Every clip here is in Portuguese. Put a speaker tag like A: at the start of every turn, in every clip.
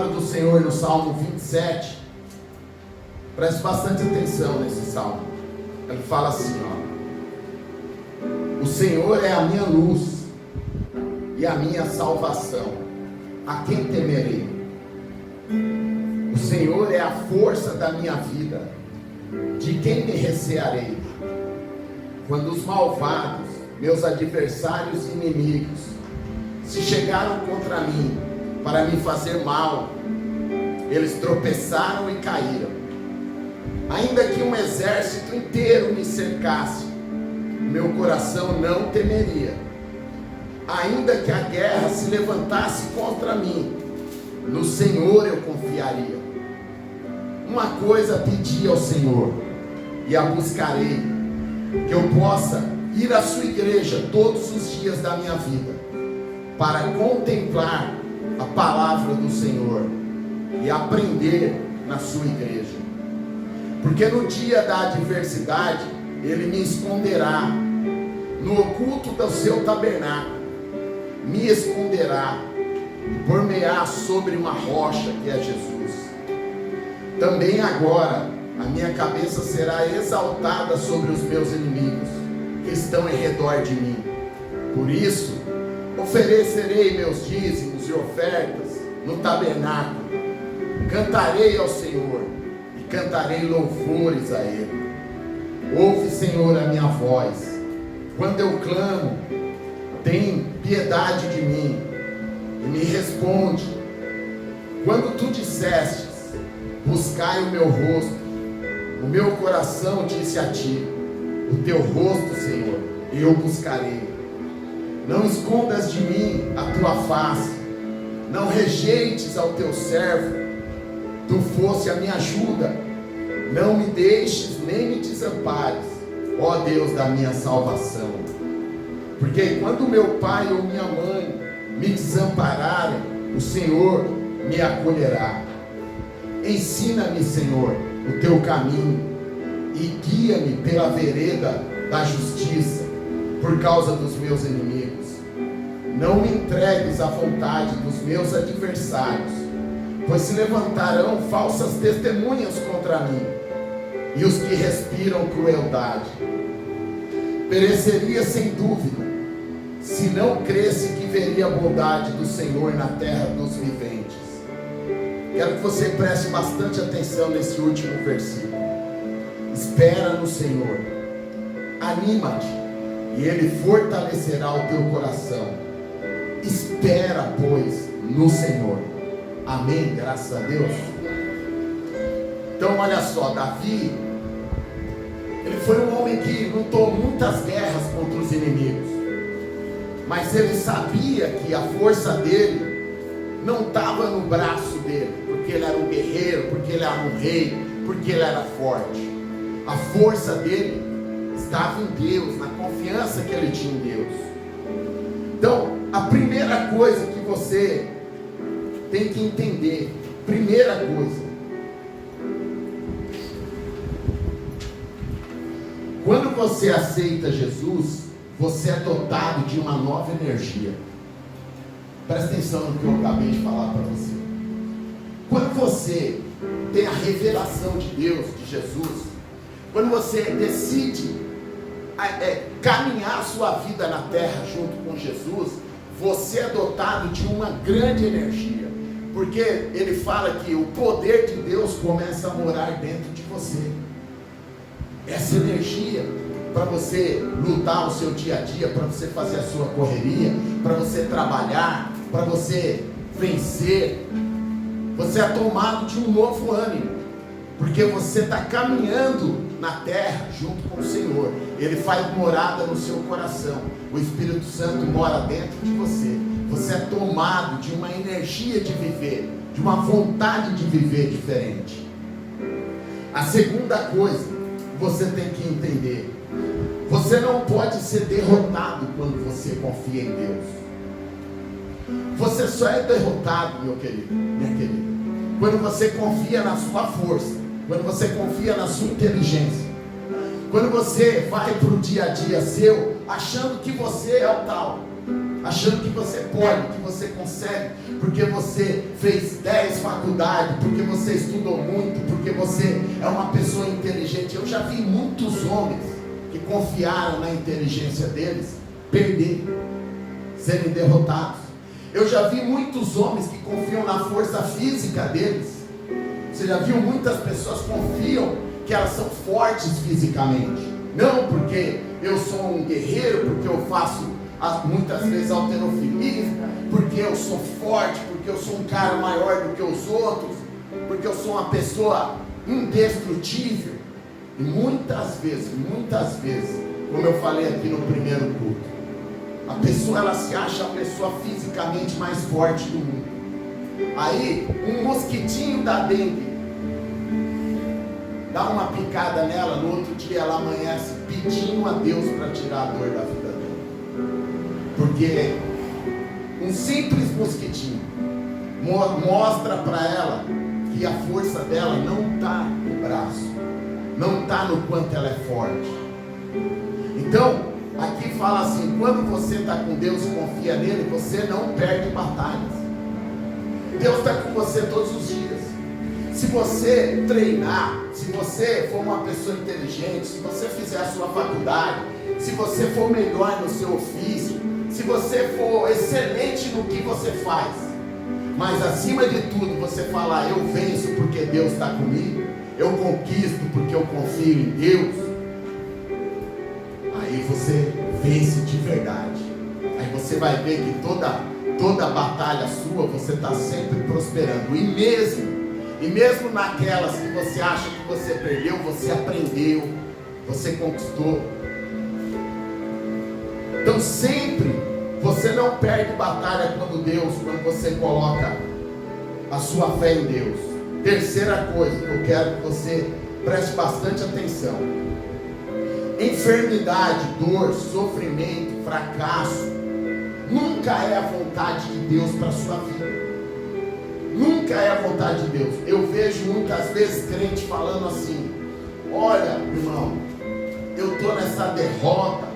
A: palavra do Senhor no Salmo 27, preste bastante atenção nesse salmo. Ele fala assim, ó: o Senhor é a minha luz e a minha salvação, a quem temerei? O Senhor é a força da minha vida, de quem me recearei? Quando os malvados, meus adversários e inimigos, se chegaram contra mim para me fazer mal, eles tropeçaram e caíram. Ainda que um exército inteiro me cercasse, meu coração não temeria. Ainda que a guerra se levantasse contra mim, no Senhor eu confiaria. Uma coisa pedi ao Senhor, e a buscarei, que eu possa ir à sua igreja todos os dias da minha vida, para contemplar a palavra do Senhor e aprender na sua igreja. Porque no dia da adversidade Ele me esconderá no oculto do seu tabernáculo, me esconderá e por-me-á sobre uma rocha, que é Jesus. Também agora a minha cabeça será exaltada sobre os meus inimigos que estão em redor de mim. Por isso oferecerei meus dízimos e ofertas no tabernáculo, cantarei ao Senhor e cantarei louvores a Ele. Ouve, Senhor, a minha voz quando eu clamo, tem piedade de mim e me responde. Quando tu dissestes: buscai o meu rosto, o meu coração disse a ti: o teu rosto, Senhor, eu buscarei. Não escondas de mim a tua face, não rejeites ao teu servo. Tu foste a minha ajuda, não me deixes nem me desampares, ó Deus da minha salvação. Porque quando meu pai ou minha mãe me desampararem, o Senhor me acolherá. Ensina-me, Senhor, o teu caminho e guia-me pela vereda da justiça, por causa dos meus inimigos. Não me entregues à vontade dos meus adversários, pois se levantarão falsas testemunhas contra mim, e os que respiram crueldade. Pereceria sem dúvida, se não cresse que veria a bondade do Senhor na terra dos viventes. Quero que você preste bastante atenção nesse último versículo. Espera no Senhor, anima-te, e Ele fortalecerá o teu coração. Espera, pois, no Senhor. Amém, graças a Deus. Então olha só, Davi, ele foi um homem que lutou muitas guerras contra os inimigos, mas ele sabia que a força dele não estava no braço dele, porque ele era um guerreiro, porque ele era um rei, porque ele era forte. A força dele estava em Deus, na confiança que ele tinha em Deus. Então, a primeira coisa que você tem que entender, primeira coisa, quando você aceita Jesus, você é dotado de uma nova energia. Presta atenção no que eu acabei de falar para você. Quando você tem a revelação de Deus, de Jesus, quando você decide caminhar a sua vida na terra junto com Jesus, você é dotado de uma grande energia, porque ele fala que o poder de Deus começa a morar dentro de você. Essa energia para você lutar o seu dia a dia, para você fazer a sua correria, para você trabalhar, para você vencer. Você é tomado de um novo ânimo, porque você está caminhando na terra junto com o Senhor. Ele faz morada no seu coração. O Espírito Santo mora dentro de você. Você é tomado de uma energia de viver, de uma vontade de viver diferente. A segunda coisa, você tem que entender: você não pode ser derrotado quando você confia em Deus. Você só é derrotado, meu querido, minha querida, quando você confia na sua força, quando você confia na sua inteligência, quando você vai para o dia a dia seu achando que você é o tal, achando que você pode, que você consegue, porque você fez 10 faculdades, porque você estudou muito, porque você é uma pessoa inteligente. Eu já vi muitos homens que confiaram na inteligência deles perder, serem derrotados. Eu já vi muitos homens que confiam na força física deles. Você já viu muitas pessoas confiam que elas são fortes fisicamente. Não porque eu sou um guerreiro, porque eu faço muitas vezes halterofilia, porque eu sou forte, porque eu sou um cara maior do que os outros, porque eu sou uma pessoa indestrutível. E muitas vezes, como eu falei aqui no primeiro culto, a pessoa ela se acha a pessoa fisicamente mais forte do mundo. Aí um mosquitinho da dengue dá uma picada nela, no outro dia ela amanhece pedindo a Deus para tirar a dor da vida dela. Porque um simples mosquitinho mostra para ela que a força dela não está no braço, não está no quanto ela é forte. Então, aqui fala assim: quando você está com Deus e confia nele, você não perde batalhas. Deus está com você todos os dias. Se você treinar, se você for uma pessoa inteligente, se você fizer a sua faculdade, se você for melhor no seu ofício, se você for excelente no que você faz, mas acima de tudo você falar: eu venço porque Deus está comigo, eu conquisto porque eu confio em Deus, aí você vence de verdade. Aí você vai ver que toda batalha sua, você está sempre prosperando. E mesmo naquelas que você acha que você perdeu, você aprendeu, você conquistou. Então sempre você não perde batalha quando você coloca a sua fé em Deus. Terceira coisa que eu quero que você preste bastante atenção: enfermidade, dor, sofrimento, fracasso nunca é a vontade de Deus para a sua vida. Nunca é a vontade de Deus. Eu vejo muitas vezes crente falando assim: olha, irmão, eu estou nessa derrota,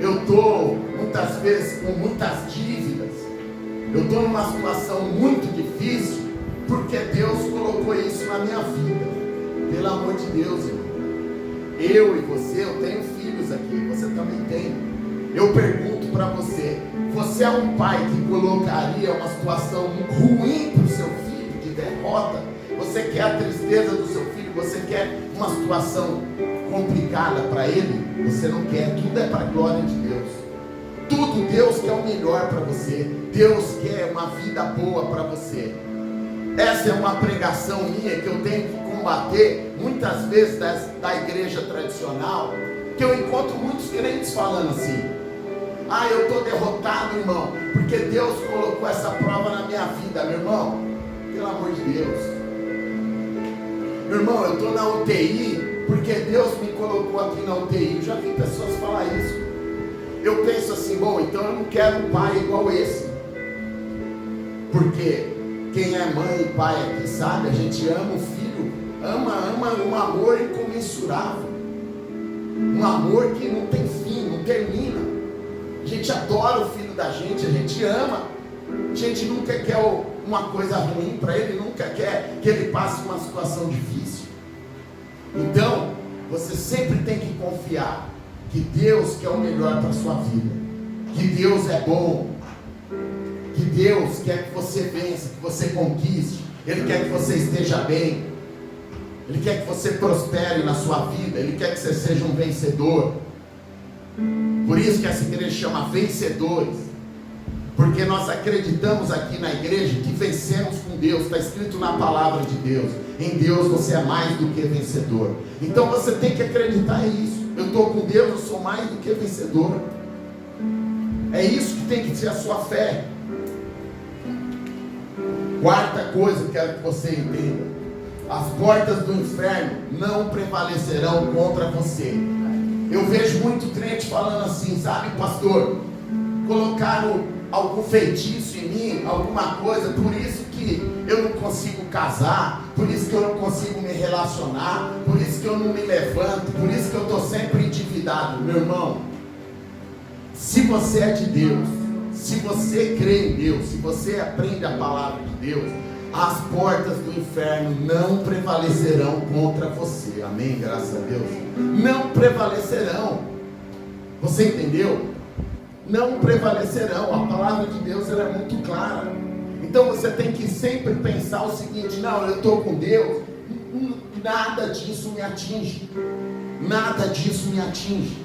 A: eu estou muitas vezes com muitas dívidas, eu estou numa situação muito difícil, porque Deus colocou isso na minha vida. Pelo amor de Deus, irmão. Eu e você, eu tenho filhos aqui, você também tem. Eu pergunto para você: você é um pai que colocaria uma situação ruim para o seu filho, de derrota? Você quer a tristeza do seu filho? Você quer uma situação complicada para ele? Você não quer. Tudo é para a glória de Deus. Tudo Deus quer o melhor para você. Deus quer uma vida boa para você. Essa é uma pregação minha que eu tenho que combater muitas vezes da igreja tradicional, que eu encontro muitos crentes falando assim: ah, eu estou derrotado, irmão, porque Deus colocou essa prova na minha vida. Meu irmão, pelo amor de Deus. Meu irmão, eu estou na UTI porque Deus me colocou aqui na UTI. Eu já vi pessoas falar isso. Eu penso assim: bom, então eu não quero um pai igual esse. Porque quem é mãe e pai aqui sabe, a gente ama o filho, ama um amor incomensurável, um amor que não tem fim, não termina. A gente adora o filho da gente, a gente ama, a gente nunca quer uma coisa ruim para ele, nunca quer que ele passe uma situação difícil. Então, você sempre tem que confiar que Deus quer o melhor para a sua vida, que Deus é bom, que Deus quer que você vença, que você conquiste, Ele quer que você esteja bem, Ele quer que você prospere na sua vida, Ele quer que você seja um vencedor. Por isso que essa igreja chama Vencedores, porque nós acreditamos aqui na igreja que vencemos com Deus. Está escrito na palavra de Deus: em Deus você é mais do que vencedor. Então você tem que acreditar nisso. Eu estou com Deus, eu sou mais do que vencedor. É isso que tem que ser a sua fé. Quarta coisa que eu quero que você entenda: as portas do inferno não prevalecerão contra você. Eu vejo muito crente falando assim: sabe, pastor, colocaram algum feitiço em mim, alguma coisa, por isso que eu não consigo casar, por isso que eu não consigo me relacionar, por isso que eu não me levanto, por isso que eu estou sempre endividado. Meu irmão, se você é de Deus, Se você crê em Deus, se você aprende a palavra de Deus, as portas do inferno não prevalecerão contra você. Amém? Graças a Deus. Não prevalecerão. Você entendeu? Não prevalecerão. A palavra de Deus, ela é muito clara. Então você tem que sempre pensar o seguinte: não, eu estou com Deus, nada disso me atinge. Nada disso me atinge.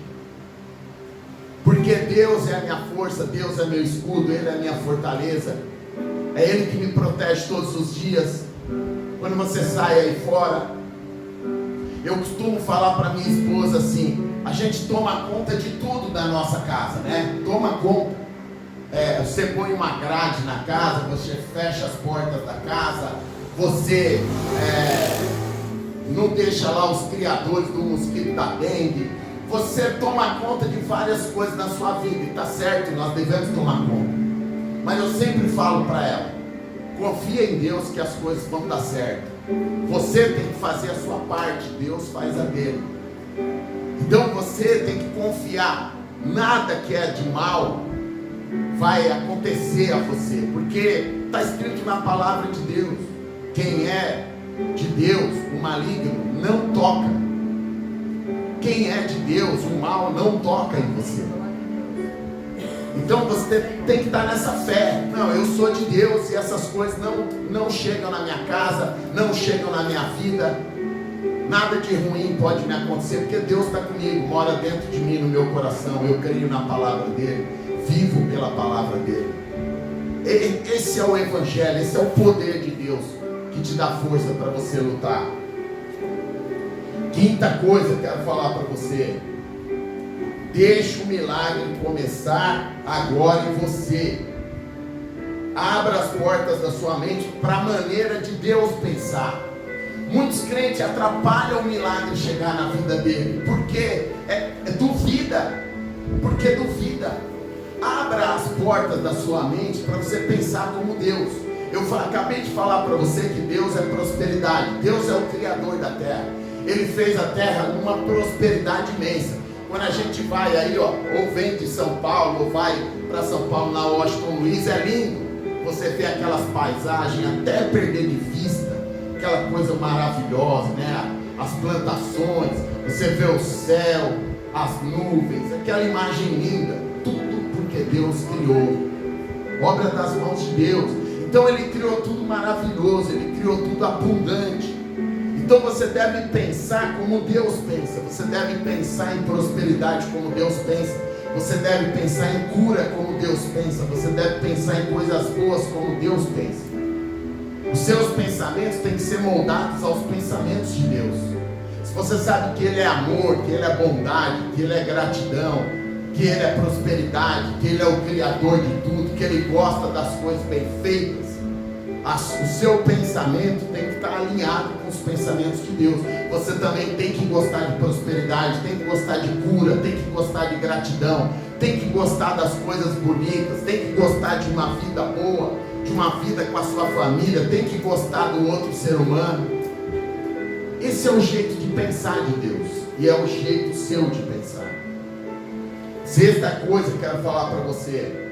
A: Porque Deus é a minha força, Deus é meu escudo, Ele é a minha fortaleza. É Ele que me protege todos os dias. Quando você sai aí fora, eu costumo falar para minha esposa assim: a gente toma conta de tudo da nossa casa, né? Toma conta. Você põe uma grade na casa, você fecha as portas da casa, você não deixa lá os criadores do mosquito da dengue. Você toma conta de várias coisas na sua vida, e está certo, nós devemos tomar conta. Mas eu sempre falo para ela: confia em Deus que as coisas vão dar certo. Você tem que fazer a sua parte, Deus faz a dele. Então você tem que confiar. Nada que é de mal vai acontecer a você, porque está escrito na palavra de Deus: quem é de Deus, o maligno não toca. Quem é de Deus, o mal não toca em você. Então você tem que estar nessa fé. Não, eu sou de Deus e essas coisas não chegam na minha casa, não chegam na minha vida. Nada de ruim pode me acontecer, porque Deus está comigo, mora dentro de mim, no meu coração. Eu creio na palavra dele, vivo pela palavra dele. Esse é o Evangelho, esse é o poder de Deus que te dá força para você lutar. Quinta coisa que eu quero falar para você: deixe o milagre começar agora em você. Abra as portas da sua mente para a maneira de Deus pensar. Muitos crentes atrapalham o milagre chegar na vida dele, porque duvida. Porque duvida. Abra as portas da sua mente para você pensar como Deus. Eu acabei de falar para você que Deus é prosperidade. Deus é o Criador da terra. Ele fez a terra numa prosperidade imensa. Quando a gente vai aí, ou vem de São Paulo, ou vai para São Paulo na Washington Luiz, é lindo. Você vê aquelas paisagens até perder de vista, aquela coisa maravilhosa, né? As plantações, você vê o céu, as nuvens, aquela imagem linda. Tudo porque Deus criou. Obra das mãos de Deus. Então Ele criou tudo maravilhoso, Ele criou tudo abundante. Então você deve pensar como Deus pensa. Você deve pensar em prosperidade como Deus pensa. Você deve pensar em cura como Deus pensa. Você deve pensar em coisas boas como Deus pensa. Os seus pensamentos têm que ser moldados aos pensamentos de Deus. Se você sabe que Ele é amor, que Ele é bondade, que Ele é gratidão, que Ele é prosperidade, que Ele é o Criador de tudo, que Ele gosta das coisas bem feitas, o seu pensamento tem que estar alinhado com os pensamentos de Deus. Você também tem que gostar de prosperidade, tem que gostar de cura, tem que gostar de gratidão, tem que gostar das coisas bonitas, tem que gostar de uma vida boa, de uma vida com a sua família, tem que gostar do outro ser humano. Esse é o jeito de pensar de Deus, e é o jeito seu de pensar. Sexta coisa que eu quero falar para você: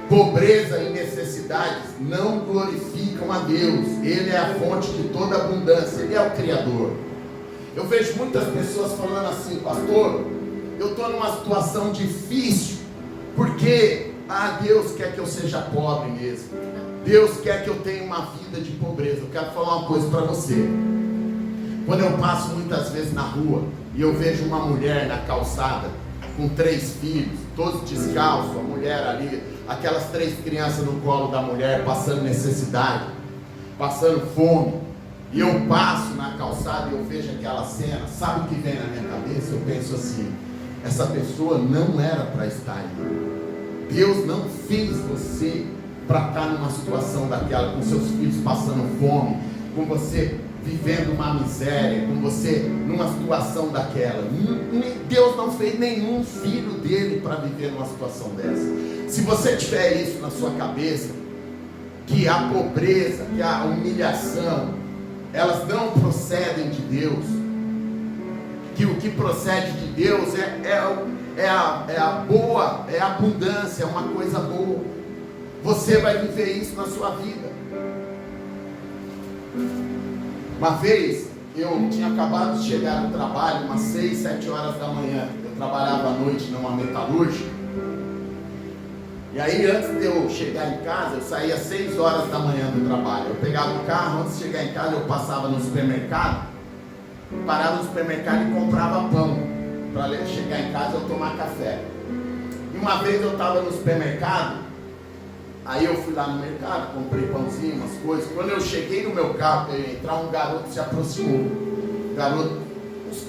A: pobreza e necessidades não glorificam a Deus. Ele é a fonte de toda abundância, Ele é o Criador. Eu vejo muitas pessoas falando assim: pastor, eu estou numa situação difícil, porque Deus quer que eu seja pobre mesmo, Deus quer que eu tenha uma vida de pobreza. Eu quero falar uma coisa para você. Quando eu passo muitas vezes na rua e eu vejo uma mulher na calçada com 3 filhos, todos descalços, a mulher ali, aquelas 3 crianças no colo da mulher, passando necessidade, passando fome, e eu passo na calçada e eu vejo aquela cena, sabe o que vem na minha cabeça? Eu penso assim: essa pessoa não era para estar ali. Deus não fez você para estar numa situação daquela, com seus filhos passando fome, com você vivendo uma miséria, com você numa situação daquela. Deus não fez nenhum filho dele para viver numa situação dessa. Se você tiver isso na sua cabeça, que a pobreza, que a humilhação, elas não procedem de Deus, que o que procede de Deus é é a boa, é a abundância, é uma coisa boa. Você vai viver isso na sua vida. Uma vez, eu tinha acabado de chegar no trabalho, umas 6, 7 horas da manhã. Eu trabalhava à noite numa metalúrgica. E aí, antes de eu chegar em casa, eu saía às 6 horas da manhã do trabalho. Eu pegava o carro, antes de chegar em casa, eu passava no supermercado, parava no supermercado e comprava pão, para chegar em casa eu tomar café. E uma vez eu estava no supermercado, aí eu fui lá no mercado, comprei pãozinho, umas coisas. Quando eu cheguei no meu carro, eu ia entrar, um garoto se aproximou. Um garoto, uns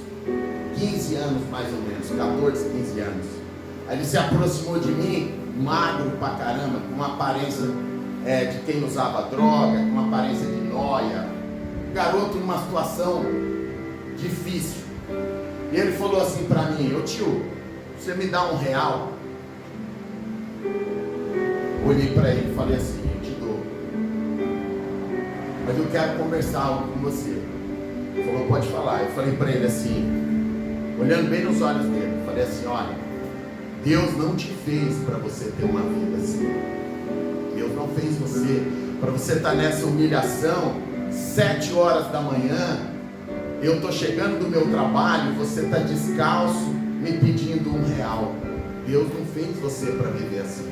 A: 15 anos mais ou menos, 14, 15 anos. Aí ele se aproximou de mim, magro pra caramba, com uma aparência de quem usava droga, com uma aparência de nóia. Garoto numa situação difícil. E ele falou assim pra mim: ô tio, você me dá R$1? Olhei para ele e falei assim: eu te dou, mas eu quero conversar algo com você. Ele falou: pode falar. Eu falei para ele assim, olhando bem nos olhos dele, eu falei assim: olha, Deus não te fez para você ter uma vida assim. Deus não fez você para você estar nessa humilhação, 7 horas da manhã. Eu estou chegando do meu trabalho, você está descalço, me pedindo R$1. Deus não fez você para viver assim.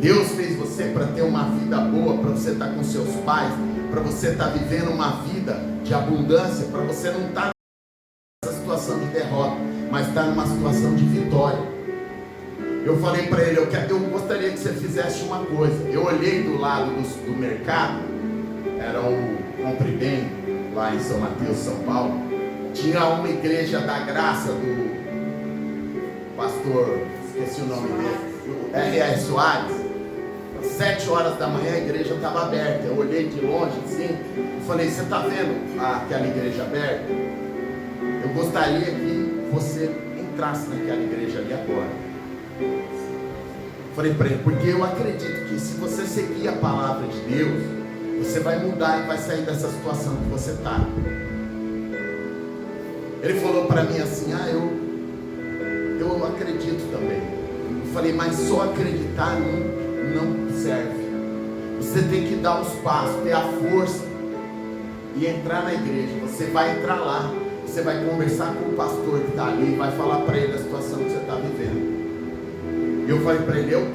A: Deus fez você para ter uma vida boa, para você estar com seus pais, para você estar vivendo uma vida de abundância, para você não estar nessa situação de derrota, mas estar numa situação de vitória. Eu falei para ele: eu gostaria que você fizesse uma coisa. Eu olhei do lado do mercado, era o Compre Bem, lá em São Mateus, São Paulo. Tinha uma igreja da graça do pastor, esqueci o nome dele, R.A. Soares. Às 7 horas da manhã a igreja estava aberta. Eu olhei de longe assim, e falei: você está vendo aquela igreja aberta? Eu gostaria que você entrasse naquela igreja ali agora. Falei para ele: porque eu acredito que se você seguir a palavra de Deus, você vai mudar e vai sair dessa situação que você está. Ele falou para mim assim: eu acredito também. Eu falei: mas só acreditar não serve. Você tem que dar os passos, ter a força e entrar na igreja. Você vai entrar lá, você vai conversar com o pastor que está ali, vai falar para ele a situação que você está vivendo. E eu falei para ele: eu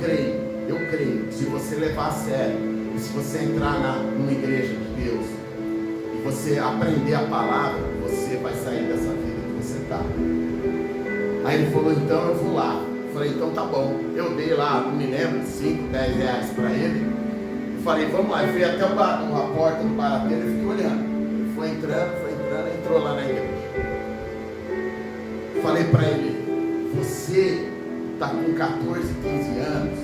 A: creio, se você levar a sério, e se você entrar numa igreja de Deus, e você aprender a palavra, você vai sair dessa vida que você está. Aí ele falou: então eu vou lá. Eu falei: então tá bom. Eu dei lá, não me lembro, 5, 10 reais para ele. Eu falei: vamos lá. Eu fui até a porta do barateiro e fiquei olhando. Ele foi entrando, entrou lá na igreja. Eu falei para ele: você está com 14, 15 anos.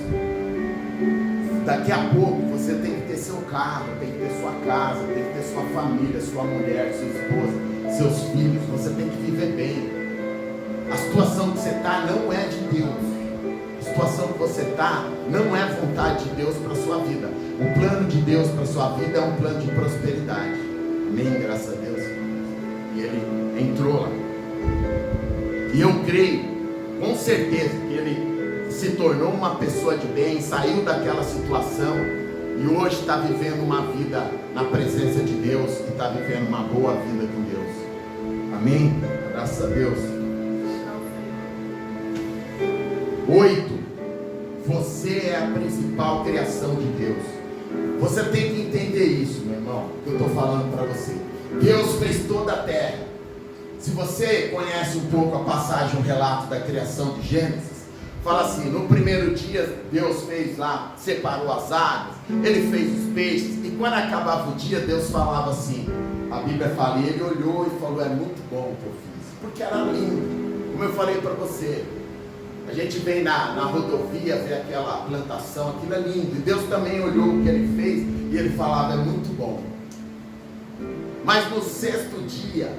A: Daqui a pouco você tem que ter seu carro, tem que ter sua casa, tem que ter sua família, sua mulher, sua esposa, seus filhos. Você tem que viver bem. A situação que você está não é de Deus. A situação que você está não é vontade de Deus para a sua vida. O plano de Deus para a sua vida é um plano de prosperidade. Amém, graças a Deus. E ele entrou lá. E eu creio, com certeza, que ele se tornou uma pessoa de bem, saiu daquela situação e hoje está vivendo uma vida na presença de Deus e está vivendo uma boa vida com Deus. Amém? Graças a Deus. 8. Você é a principal criação de Deus. Você tem que entender isso, meu irmão, que eu estou falando para você. Deus fez toda a terra. Se você conhece um pouco a passagem, o relato da criação de Gênesis, fala assim: no primeiro dia Deus fez lá, separou as águas, ele fez os peixes, e quando acabava o dia Deus falava assim, a Bíblia fala, e ele olhou e falou: é muito bom o que eu fiz, porque era lindo. Como eu falei para você, a gente vem na rodovia, vê aquela plantação, aquilo é lindo, e Deus também olhou o que ele fez e ele falava: é muito bom. Mas no 6º dia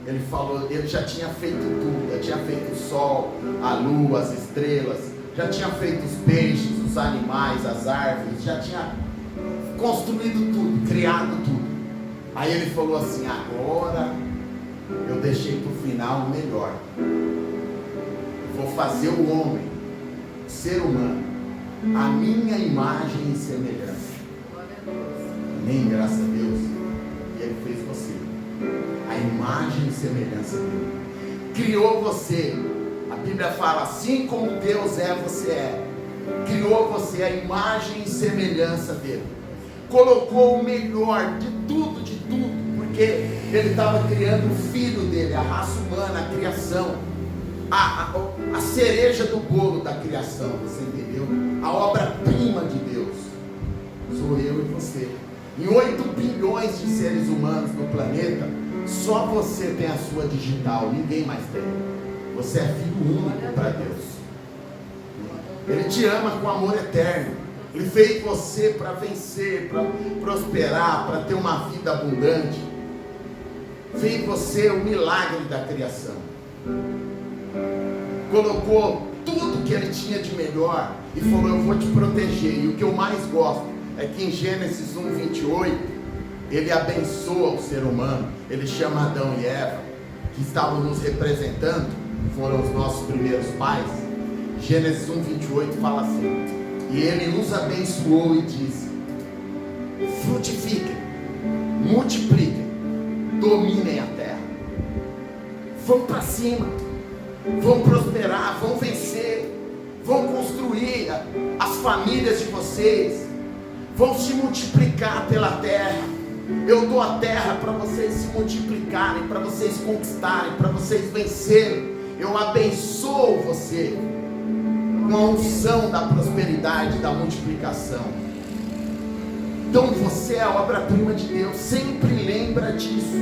A: ele falou, ele já tinha feito tudo, já tinha feito o sol, a lua, as estrelas, já tinha feito os peixes, os animais, as árvores, já tinha construído tudo, criado tudo. Aí ele falou assim: agora eu deixei para o final o melhor. vou fazer o homem, o ser humano, a minha imagem e semelhança. Amém, graças a Deus. E Ele fez você, a imagem e semelhança dele. Criou você. A Bíblia fala, assim como Deus é, você é. Criou você a imagem e semelhança dele. Colocou o melhor de tudo, porque ele estava criando o filho dele, a raça humana, a criação, a cereja do bolo da criação, você entendeu? A obra-prima de Deus sou eu e você. Em 8 bilhões de seres humanos no planeta, só você tem a sua digital, ninguém mais tem. Você é filho único para Deus. Ele te ama com amor eterno. Ele fez você para vencer, para prosperar, para ter uma vida abundante. Fez você o milagre da criação. Colocou tudo que ele tinha de melhor e falou, eu vou te proteger. E o que eu mais gosto é que em Gênesis 1:28 ele abençoa o ser humano. Ele chama Adão e Eva, que estavam nos representando, foram os nossos primeiros pais. Gênesis 1:28 fala assim, e ele os abençoou e disse, frutifiquem, multipliquem, dominem a terra, vão para cima, vão prosperar, vão vencer, vão construir as famílias de vocês, vão se multiplicar pela terra. Eu dou a terra para vocês se multiplicarem, para vocês conquistarem, para vocês vencerem. Eu abençoo você com a unção da prosperidade, da multiplicação. Então você é a obra-prima de Deus. Sempre lembra disso.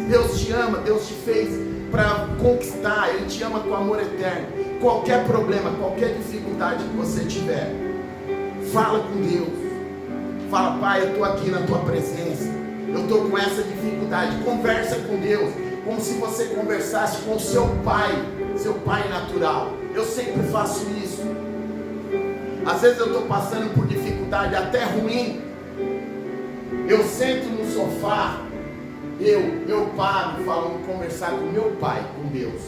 A: Deus te ama, Deus te fez para conquistar. Ele te ama com amor eterno. Qualquer problema, qualquer dificuldade que você tiver, fala com Deus. Fala, Pai, eu estou aqui na tua presença, eu estou com essa dificuldade. Conversa com Deus como se você conversasse com o seu pai natural. Eu sempre faço isso. Às vezes eu estou passando por dificuldade até ruim, eu sento no sofá, eu paro e falo, vou conversar com meu pai, com Deus,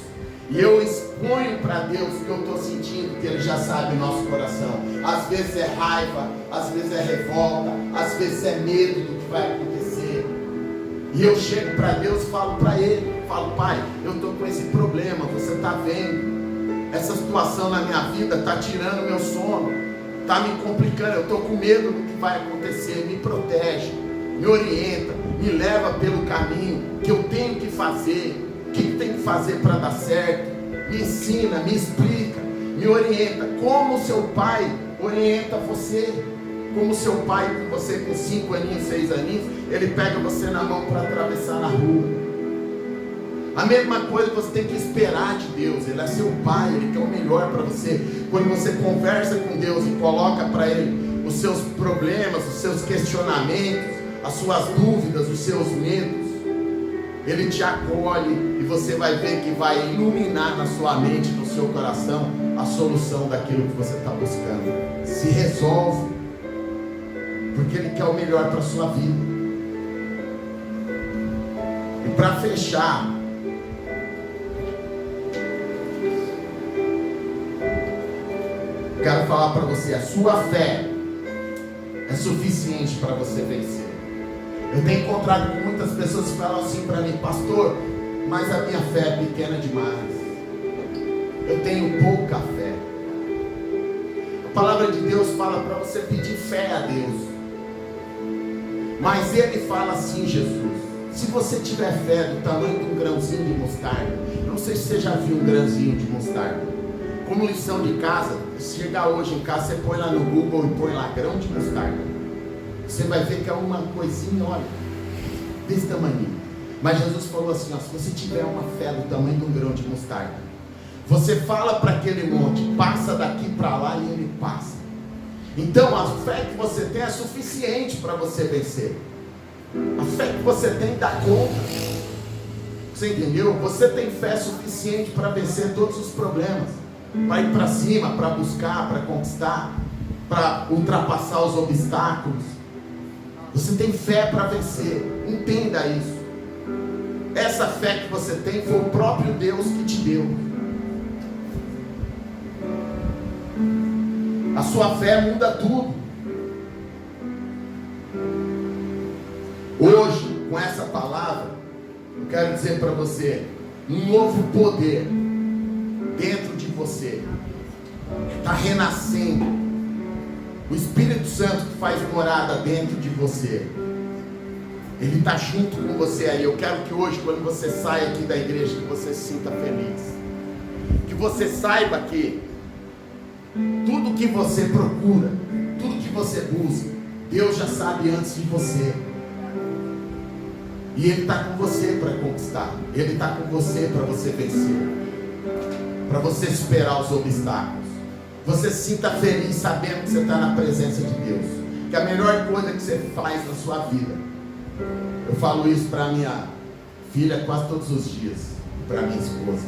A: e eu exponho para Deus o que eu estou sentindo, que Ele já sabe o nosso coração. Às vezes é raiva, às vezes é revolta, às vezes é medo do que vai acontecer, e eu chego para Deus e falo para Ele, falo, Pai, eu estou com esse problema, você está vendo, essa situação na minha vida está tirando meu sono, está me complicando, eu estou com medo do que vai acontecer, me protege, me orienta, me leva pelo caminho que eu tenho que fazer, o que tem que fazer para dar certo, me ensina, me explica, me orienta, como seu pai orienta você, como seu pai com você com 5 aninhos, 6 aninhos, ele pega você na mão para atravessar na rua. A mesma coisa você tem que esperar de Deus. Ele é seu pai, Ele quer o melhor para você. Quando você conversa com Deus e coloca para Ele os seus problemas, os seus questionamentos, as suas dúvidas, os seus medos, Ele te acolhe e você vai ver que vai iluminar na sua mente, no seu coração, a solução daquilo que você está buscando. Se resolve, porque Ele quer o melhor para a sua vida. E para fechar, quero falar para você, a sua fé é suficiente para você vencer. Eu tenho encontrado com muitas pessoas que falam assim para mim, pastor, mas a minha fé é pequena demais, eu tenho pouca fé. A palavra de Deus fala para você pedir fé a Deus, mas Ele fala assim, Jesus, se você tiver fé do tamanho de um grãozinho de mostarda, eu não sei se você já viu um grãozinho de mostarda. Como lição de casa, se chegar hoje em casa, você põe lá no Google e põe lá grão de mostarda. Você vai ver que é uma coisinha, olha, desse tamanho. Mas Jesus falou assim, ó, se você tiver uma fé do tamanho de um grão de mostarda, você fala para aquele monte, passa daqui para lá e ele passa. Então a fé que você tem é suficiente para você vencer. A fé que você tem dá conta. Você entendeu? Você tem fé suficiente para vencer todos os problemas, para ir para cima, para buscar, para conquistar, para ultrapassar os obstáculos. Você tem fé para vencer. Entenda isso. Essa fé que você tem foi o próprio Deus que te deu. A sua fé muda tudo. Hoje, com essa palavra, eu quero dizer para você, um novo poder dentro de você está renascendo. O Espírito Santo que faz morada dentro de você, ele está junto com você aí. Eu quero que hoje, quando você saia aqui da igreja, que você se sinta feliz, que você saiba que tudo que você procura, tudo que você busca, Deus já sabe antes de você. E Ele está com você para conquistar. Ele está com você para você vencer, para você superar os obstáculos. Você se sinta feliz sabendo que você está na presença de Deus, que a melhor coisa que você faz na sua vida, eu falo isso para minha filha quase todos os dias, para minha esposa.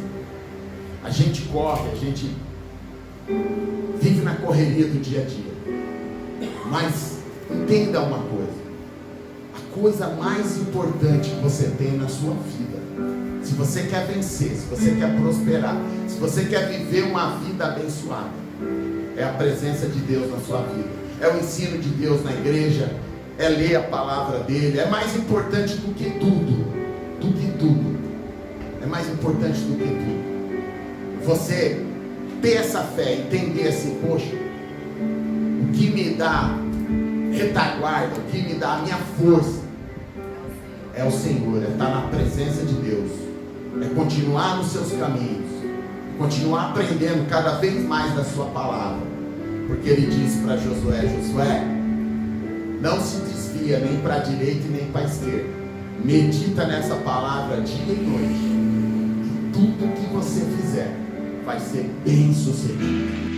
A: A gente corre, a gente vive na correria do dia a dia, mas entenda uma coisa: a coisa mais importante que você tem na sua vida, se você quer vencer, se você quer prosperar, se você quer viver uma vida abençoada, é a presença de Deus na sua vida, é o ensino de Deus na igreja, é ler a palavra dele. É mais importante do que tudo, é mais importante do que tudo. Você ter essa fé, entender assim: poxa, o que me dá retaguarda, o que me dá a minha força é o Senhor, é estar na presença de Deus, é continuar nos seus caminhos, continuar aprendendo cada vez mais da sua palavra, porque ele disse para Josué: Josué, não se desvia nem para a direita e nem para a esquerda, medita nessa palavra dia e noite, e tudo que você fizer vai ser bem sucedido.